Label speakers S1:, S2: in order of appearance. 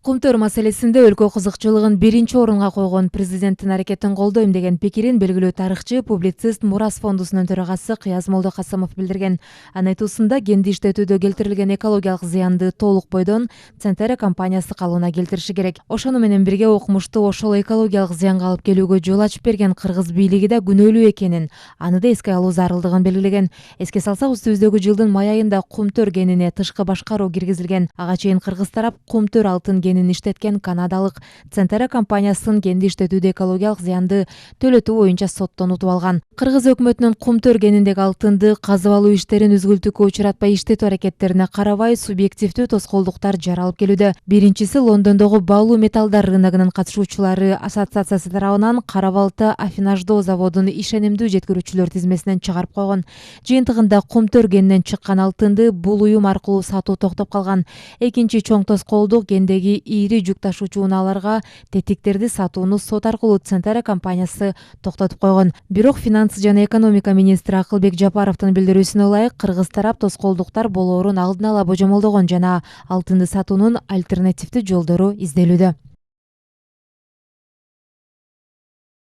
S1: Кумтөр маселесинде өлкө кызыкчылыгын биринчи орунга койгон президенттин аракетин колдойм деген пикирин белгилүү тарыхчы, публицист Мурас фондусунун төрагасы Кыяз Молдокасымов билдирген. Анын айтуусунда кенди иштетүүдө келтирилген экологиялык зыянды толук бойдон Центера компаниясы калыбына келтириши керек. Ошону менен бирге окумушту ошол экологиялык зыянга алып келүүгө жол ачып берген кыргыз бийлиги да күнөөлүү экенин, аны да эске алуу зарылдыгын белгилеген. Эске салсак, үстүбүздөгү жылдын май айында Кумтөр кенине тышкы башкаруу киргизилген. Ага чейин кыргыз тарап Кумтөр алтын кенин иштеткен канадалык Центера компаниясын кенди иштетүүдө экологиялык зыянды төлөтүү боюнча соттон утуп алган. Кыргыз өкмөтүнүн Кумтөр кениндеги алтынды казып алуу иштерин үзгүлтүккө учуратпай иштетүү аракеттерине карабай субъективдүү тоскоолдуктар жаралып келүүдө. Биринчиси Лондондогу баалуу металлдар рыногунун катышуучулары ассоциациясы тарабынан Кара-Балта аффинаждоо заводун ишенимдүү жеткирүүчүлөр тизмесинен чыгарып койгон. Жыйынтыгында Кумтөр кенинен чыккан алтынды бул уюм аркылуу сатуу токтоп калган. Экинчи чоң тоскоолдук кендеги ири жүк ташуучу унааларга тетиктерди сатууну сот аркылуу Центера компаниясы токтотуп койгон. Бирок финансы жана экономика министри Акылбек Жапаровдун билдирүүсүнө ылайык, кыргыз тарап тоскоолдуктар болоорун алдын ала божомолдогон жана алтынды сатуунун альтернативдүү жолдору изделүүдө.